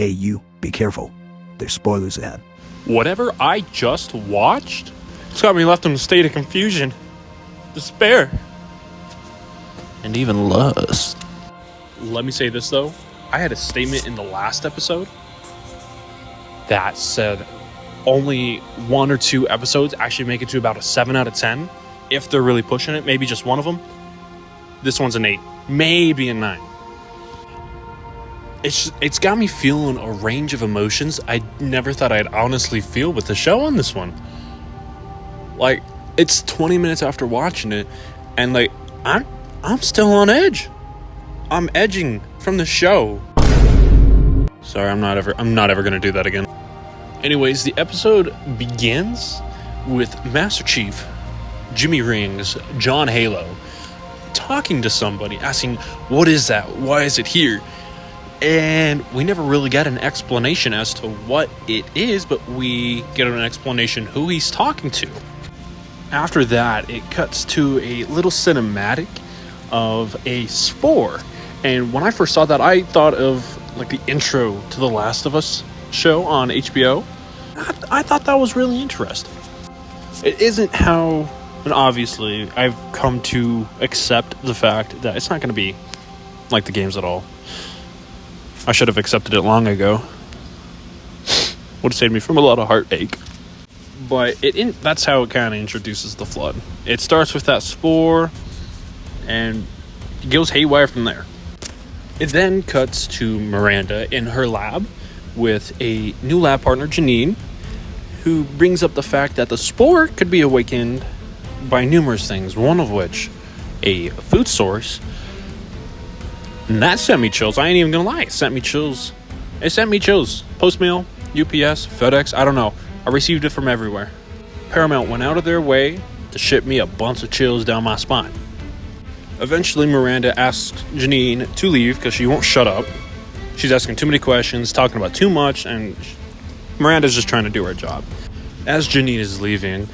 Hey, you, be careful. There's spoilers ahead. Whatever I just watched, it's got me left in a state of confusion, despair, and even lust. Let me say this, though. I had a statement in the last episode that said only 1 or 2 episodes actually make it to about a 7 out of 10. If they're really pushing it, maybe just one of them. This one's an 8, maybe a 9. It's got me feeling a range of emotions I never thought I'd honestly feel with the show on this one. Like, it's 20 minutes after watching it, and like, I'm still on edge. I'm edging from the show. Sorry, I'm not ever gonna do that again. Anyways, the episode begins with Master Chief Jimmy Rings, John Halo, talking to somebody, asking, "What is that? Why is it here?" And we never really get an explanation as to what it is, but we get an explanation who he's talking to. After that, it cuts to a little cinematic of a spore. And when I first saw that, I thought of like the intro to The Last of Us show on HBO. I thought that was really interesting. It isn't how, and obviously, I've come to accept the fact that it's not going to be like the games at all. I should have accepted it long ago. Would have saved me from a lot of heartache. But that's how it kind of introduces the flood. It starts with that spore and goes haywire from there. It then cuts to Miranda in her lab with a new lab partner, Janine, who brings up the fact that the spore could be awakened by numerous things, one of which a food source. And that sent me chills. I ain't even gonna lie. It sent me chills. Postmail, UPS, FedEx, I don't know. I received it from everywhere. Paramount went out of their way to ship me a bunch of chills down my spine. Eventually, Miranda asks Janine to leave because she won't shut up. She's asking too many questions, talking about too much, and Miranda's just trying to do her job. As Janine is leaving,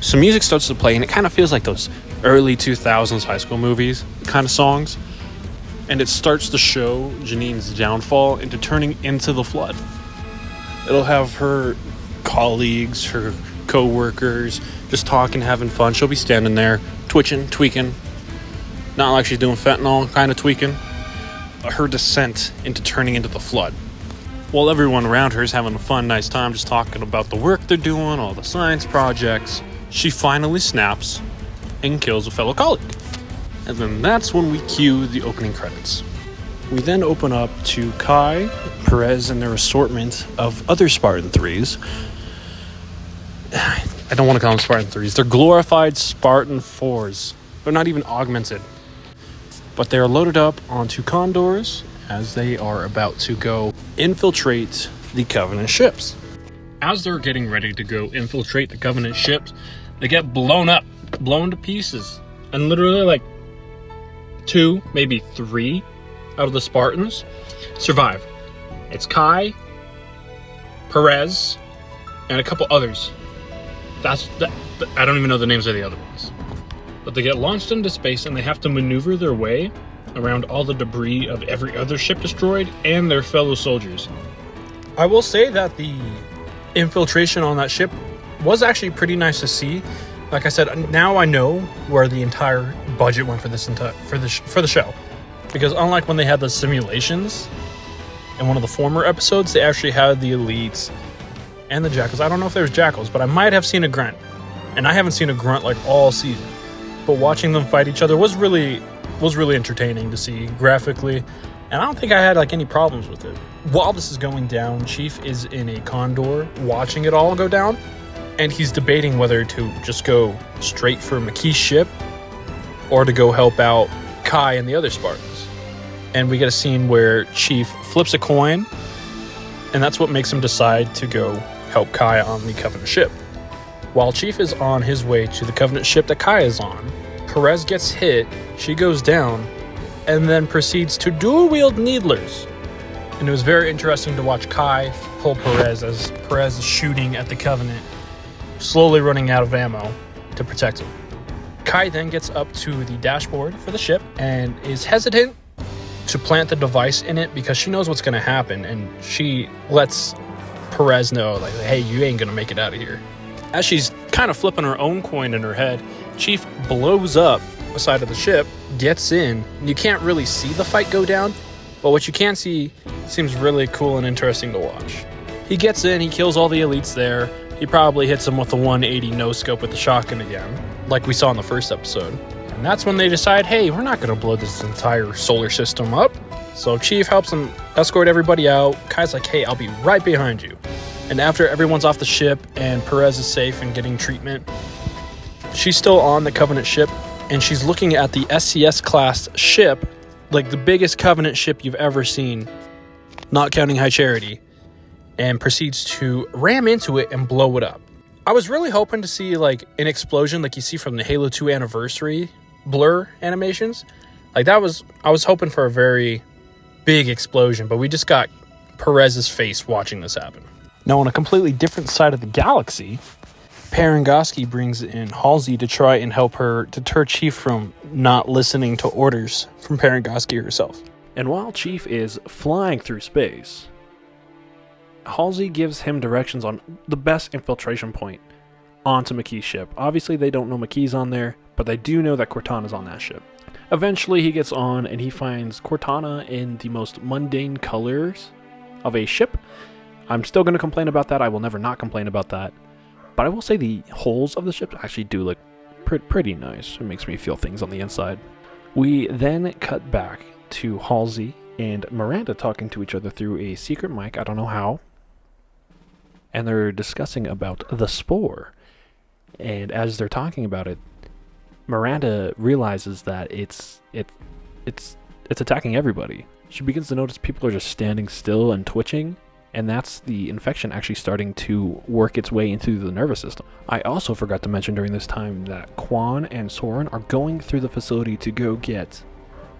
some music starts to play, and it kind of feels like those early 2000s high school movies kind of songs. And it starts to show Janine's downfall into turning into the flood. It'll have her colleagues, her co-workers, just talking, having fun. She'll be standing there, twitching, tweaking. Not like she's doing fentanyl, kind of tweaking. Her descent into turning into the flood. While everyone around her is having a fun, nice time, just talking about the work they're doing, all the science projects, she finally snaps and kills a fellow colleague. And then that's when we cue the opening credits. We then open up to Kai, Perez, and their assortment of other Spartan 3s. I don't want to call them Spartan 3s. They're glorified Spartan 4s. They're not even augmented. But they are loaded up onto Condors as they are about to go infiltrate the Covenant ships. As they're getting ready to go infiltrate the Covenant ships, they get blown up, blown to pieces. And literally like 2, maybe 3 out of the Spartans survive. It's Kai, Perez, and a couple others. I don't even know the names of the other ones. But they get launched into space and they have to maneuver their way around all the debris of every other ship destroyed and their fellow soldiers. I will say that the infiltration on that ship was actually pretty nice to see. Like I said, now I know where the entire budget went for the show, because unlike when they had the simulations in one of the former episodes, they actually had the elites and the jackals. I don't know if there's jackals, but I might have seen a grunt, and I haven't seen a grunt like all season. But watching them fight each other was really entertaining to see graphically, and I don't think I had like any problems with it. While this is going down, Chief is in a Condor watching it all go down. And he's debating whether to just go straight for McKee's ship or to go help out Kai and the other Spartans. And we get a scene where Chief flips a coin, and that's what makes him decide to go help Kai on the Covenant ship. While Chief is on his way to the Covenant ship that Kai is on, Perez gets hit, she goes down, and then proceeds to dual-wield needlers. And it was very interesting to watch Kai pull Perez as Perez is shooting at the Covenant, slowly running out of ammo to protect him. Kai then gets up to the dashboard for the ship and is hesitant to plant the device in it because she knows what's going to happen, and she lets Perez know, like, hey, you ain't going to make it out of here. As she's kind of flipping her own coin in her head, Chief blows up the side of the ship, gets in, and you can't really see the fight go down, but what you can see seems really cool and interesting to watch. He gets in, he kills all the elites there. He probably hits them with the 180 no-scope with the shotgun again, like we saw in the first episode. And that's when they decide, hey, we're not going to blow this entire solar system up. So Chief helps him escort everybody out. Kai's like, hey, I'll be right behind you. And after everyone's off the ship and Perez is safe and getting treatment, she's still on the Covenant ship, and she's looking at the SCS-class ship, like the biggest Covenant ship you've ever seen, not counting High Charity, and proceeds to ram into it and blow it up. I was really hoping to see like an explosion like you see from the Halo 2 Anniversary blur animations. I was hoping for a very big explosion, but we just got Perez's face watching this happen. Now, on a completely different side of the galaxy, Parangoski brings in Halsey to try and help her deter Chief from not listening to orders from Parangoski herself. And while Chief is flying through space, Halsey gives him directions on the best infiltration point onto McKee's ship. Obviously, they don't know McKee's on there, but they do know that Cortana's on that ship. Eventually, he gets on and he finds Cortana in the most mundane colors of a ship. I'm still going to complain about that. I will never not complain about that. But I will say the holes of the ship actually do look pretty nice. It makes me feel things on the inside. We then cut back to Halsey and Miranda talking to each other through a secret mic. I don't know how. And they're discussing about the spore. And as they're talking about it, Miranda realizes that it's attacking everybody. She begins to notice people are just standing still and twitching, and that's the infection actually starting to work its way into the nervous system. I also forgot to mention during this time that Quan and Soren are going through the facility to go get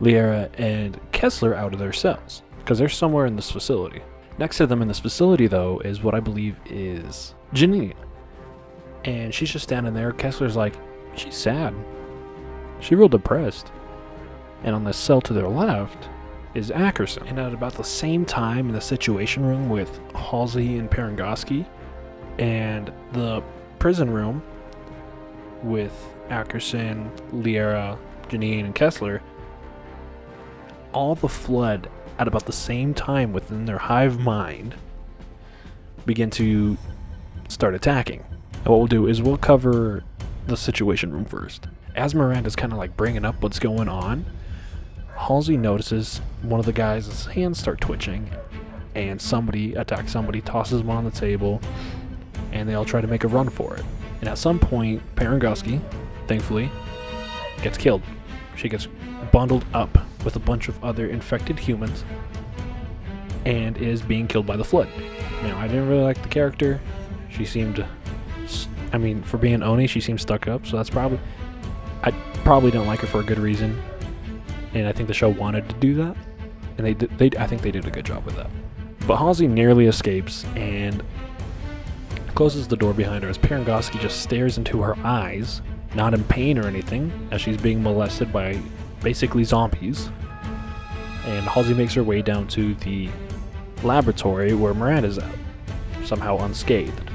Liara and Kessler out of their cells, because they're somewhere in this facility. Next to them in this facility, though, is what I believe is Janine. And she's just standing there. Kessler's like, she's sad. She's real depressed. And on the cell to their left is Ackerson. And at about the same time in the situation room with Halsey and Parangoski, and the prison room with Ackerson, Liara, Janine, and Kessler, all the Flood at about the same time within their hive mind begin to start attacking. And what we'll do is we'll cover the situation room first. As Miranda's kind of like bringing up what's going on, Halsey notices one of the guys' hands start twitching, and somebody attacks somebody, tosses them on the table, and they all try to make a run for it. And at some point, Parangoski, thankfully, gets killed. She gets bundled up with a bunch of other infected humans and is being killed by the Flood. Now, I didn't really like the character. She seemed, for being Oni, she seemed stuck up, so that's probably, I probably don't like her for a good reason. And I think the show wanted to do that, and I think they did a good job with that. But Halsey nearly escapes and closes the door behind her as Parangoski just stares into her eyes, not in pain or anything, as she's being molested by basically zombies. And Halsey makes her way down to the laboratory where Miranda's at, somehow unscathed,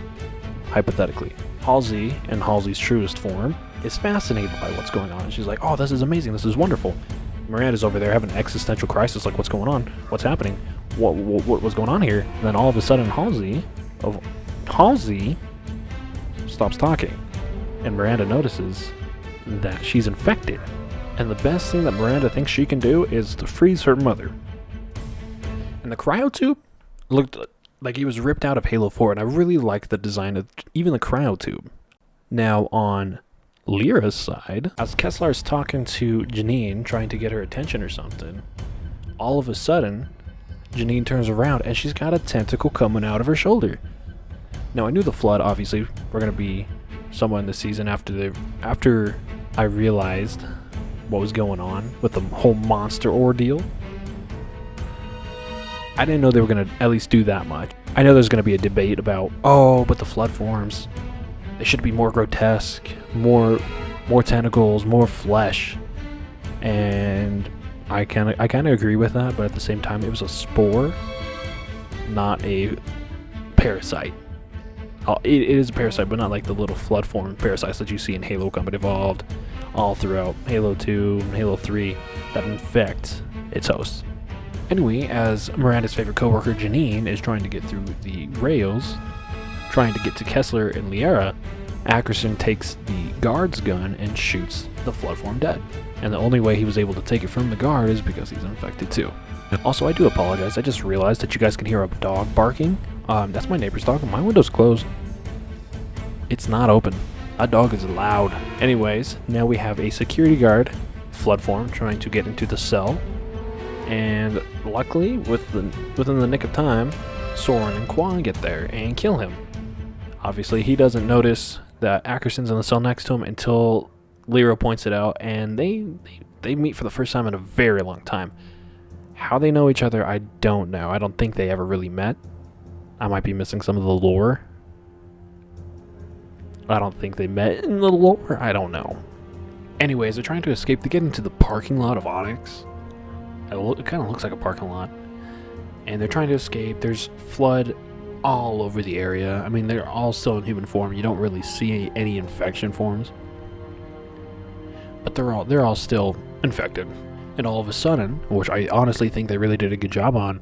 hypothetically. Halsey, in Halsey's truest form, is fascinated by what's going on. She's like, oh, this is amazing, this is wonderful. Miranda's over there having an existential crisis, like, what's going on? What's happening? What was going on here? And then all of a sudden, Halsey stops talking, and Miranda notices that she's infected. And the best thing that Miranda thinks she can do is to freeze her mother. And the cryotube looked like it was ripped out of Halo 4, and I really liked the design of even the cryotube. Now, on Lyra's side, as Kessler's talking to Janine, trying to get her attention or something, all of a sudden, Janine turns around and she's got a tentacle coming out of her shoulder. Now, I knew the Flood, obviously, were going to be somewhere in the season after I realized what was going on with the whole monster ordeal. I didn't know they were going to at least do that much. I know there's going to be a debate about, but the Flood forms, they should be more grotesque, more tentacles, more flesh. And I kind of agree with that, but at the same time, it was a spore, not a parasite. It is a parasite, but not like the little flood form parasites that you see in Halo Combat Evolved, all throughout Halo 2 and Halo 3, that infect its host. Anyway, as Miranda's favorite coworker Janine is trying to get through the rails, trying to get to Kessler and Liara, Ackerson takes the guard's gun and shoots the flood form dead. And the only way he was able to take it from the guard is because he's infected too. Also, I do apologize. I just realized that you guys can hear a dog barking. That's my neighbor's dog. My window's closed. It's not open. That dog is loud. Anyways, now we have a security guard, flood form, trying to get into the cell. And luckily, within the nick of time, Soren and Quan get there and kill him. Obviously, he doesn't notice that Ackerson's in the cell next to him until Lyra points it out, and they meet for the first time in a very long time. How they know each other, I don't know. I don't think they ever really met. I might be missing some of the lore. I don't think they met in the lore. I don't know. Anyways, they're trying to escape. They get into the parking lot of Onyx. It kind of looks like a parking lot. And they're trying to escape. There's flood all over the area. I mean, they're all still in human form. You don't really see any infection forms. But they're all still infected. And all of a sudden, which I honestly think they really did a good job on,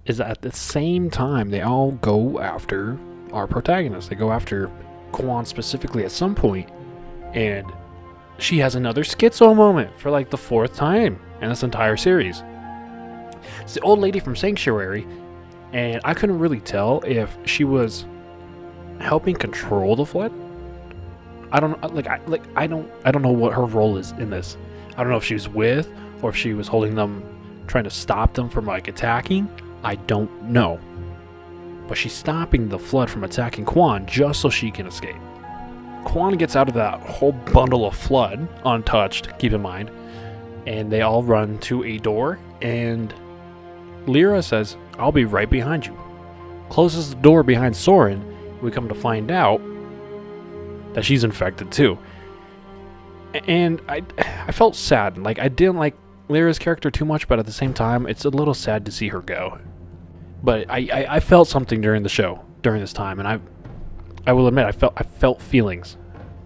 is that at the same time, they all go after our protagonist. They go after Quan specifically at some point, and she has another schizo moment for like the 4th time in this entire series. It's the old lady from Sanctuary, and I couldn't really tell if she was helping control the flood. I don't know what her role is in this. I don't know if she was with, or if she was holding them, trying to stop them from like attacking. I don't know. But she's stopping the flood from attacking Quan just so she can escape. Quan gets out of that whole bundle of flood untouched, keep in mind, and they all run to a door, and Lyra says, "I'll be right behind you." Closes the door behind Soren. We come to find out that she's infected too. And I felt sad. Like, I didn't like Lyra's character too much, but at the same time, it's a little sad to see her go. But I felt something during the show, during this time, and I will admit, I felt feelings.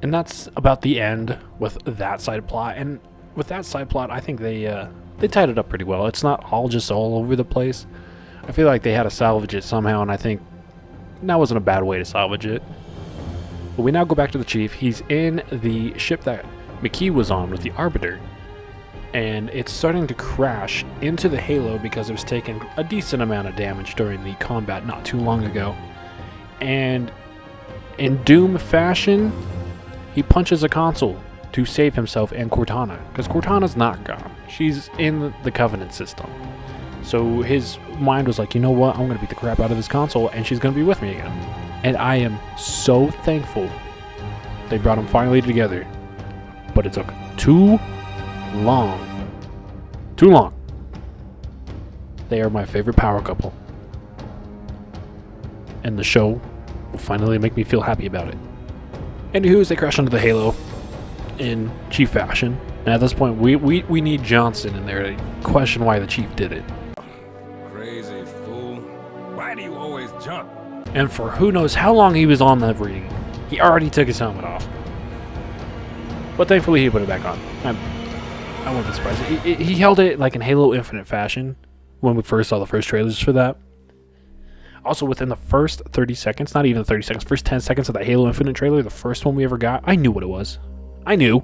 And that's about the end with that side plot. And with that side plot, I think they tied it up pretty well. It's not all just all over the place. I feel like they had to salvage it somehow, and I think that wasn't a bad way to salvage it. But we now go back to the Chief. He's in the ship that McKee was on with the Arbiter, and it's starting to crash into the Halo because it was taking a decent amount of damage during the combat not too long ago. And in Doom fashion, he punches a console to save himself and Cortana, because Cortana's not gone. She's in the Covenant system. So his mind was like, you know what, I'm going to beat the crap out of this console, and she's going to be with me again. And I am so thankful they brought them finally together. But it took too long. Too long. They are my favorite power couple. And the show will finally make me feel happy about it. Anywho, as they crash onto the Halo in Chief fashion. And at this point, we need Johnson in there to question why the Chief did it. Crazy fool. Why do you always jump? And for who knows how long he was on that ring, he already took his helmet off. But thankfully he put it back on. I wasn't surprised. He held it like in Halo Infinite fashion when we first saw the first trailers for that. Also, within the first 30 seconds, not even 30 seconds, first 10 seconds of that Halo Infinite trailer, the first one we ever got, I knew what it was. I knew.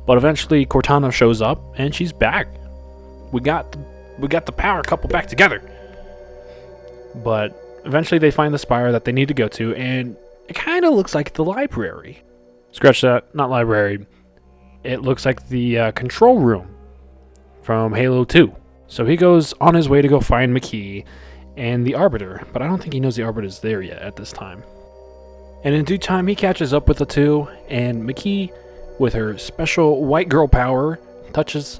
But eventually Cortana shows up and she's back. We got the power couple back together. But eventually they find the spire that they need to go to, and it kind of looks like the library. Scratch that, not library. It looks like the control room from Halo 2. So he goes on his way to go find McKee and the Arbiter, but I don't think he knows the Arbiter's there yet at this time. And in due time, he catches up with the two, and McKee, with her special white girl power, touches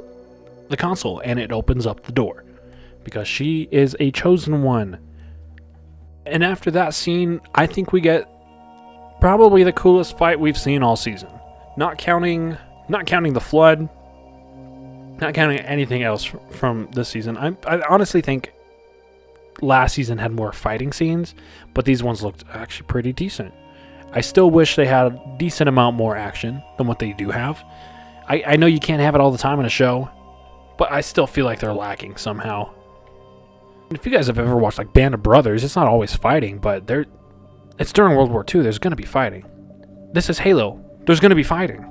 the console, and it opens up the door, because she is a chosen one. And after that scene, I think we get probably the coolest fight we've seen all season. Not counting the flood. Not counting anything else from this season. I honestly think last season had more fighting scenes, but these ones looked actually pretty decent. I still wish they had a decent amount more action than what they do have. I know you can't have it all the time in a show, but I still feel like they're lacking somehow. If you guys have ever watched like Band of Brothers, it's not always fighting, but it's during World War II. There's going to be fighting. This is Halo. There's going to be fighting.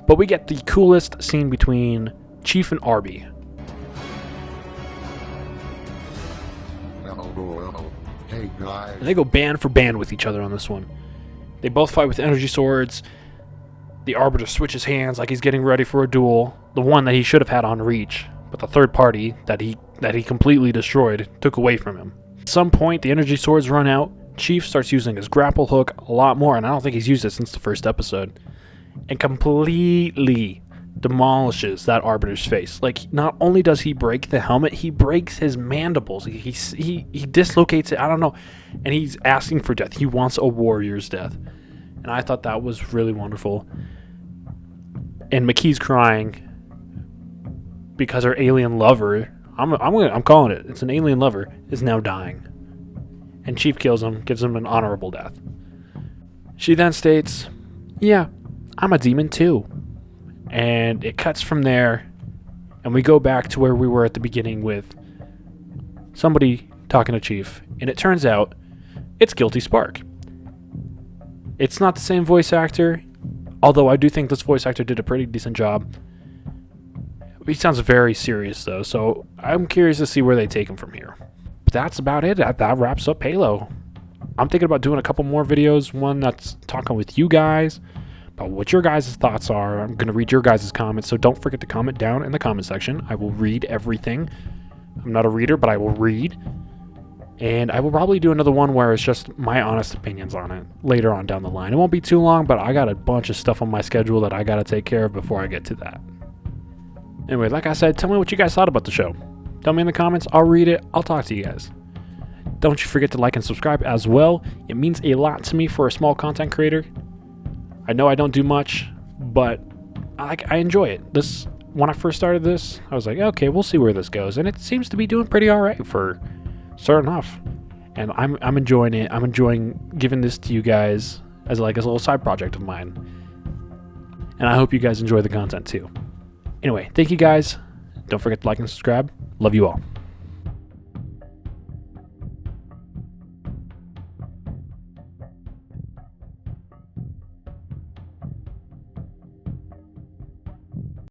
But we get the coolest scene between Chief and Arby. Hey guys. And they go band for band with each other on this one. They both fight with energy swords. The Arbiter switches hands like he's getting ready for a duel. The one that he should have had on Reach, but the third party that he completely destroyed took away from him. At some point, the energy swords run out. Chief starts using his grapple hook a lot more, and I don't think he's used it since the first episode, and completely demolishes that Arbiter's face. Like, not only does he break the helmet, he breaks his mandibles. He dislocates it, I don't know, and he's asking for death. He wants a warrior's death. And I thought that was really wonderful. And McKee's crying because her alien lover, I'm calling it, it's an alien lover, is now dying. And Chief kills him, gives him an honorable death. She then states, "Yeah, I'm a demon too." And it cuts from there, and we go back to where we were at the beginning with somebody talking to Chief, and it turns out it's Guilty Spark. It's not the same voice actor, although I do think this voice actor did a pretty decent job. He sounds very serious though, so I'm curious to see where they take him from here. But that's about it. That wraps up Halo. I'm thinking about doing a couple more videos, one that's talking with you guys about what your guys' thoughts are. I'm going to read your guys' comments, so don't forget to comment down in the comment section. I will read everything. I'm not a reader, but I will read. And I will probably do another one where it's just my honest opinions on it later on down the line. It won't be too long, but I got a bunch of stuff on my schedule that I got to take care of before I get to that. Anyway, like I said, tell me what you guys thought about the show. Tell me in the comments. I'll read it. I'll talk to you guys. Don't you forget to like and subscribe as well. It means a lot to me for a small content creator. I know I don't do much, but I enjoy it. When I first started this, I was like, okay, we'll see where this goes. And it seems to be doing pretty all right for starting off. And I'm enjoying it. I'm enjoying giving this to you guys as like a little side project of mine. And I hope you guys enjoy the content too. Anyway, thank you guys. Don't forget to like and subscribe. Love you all.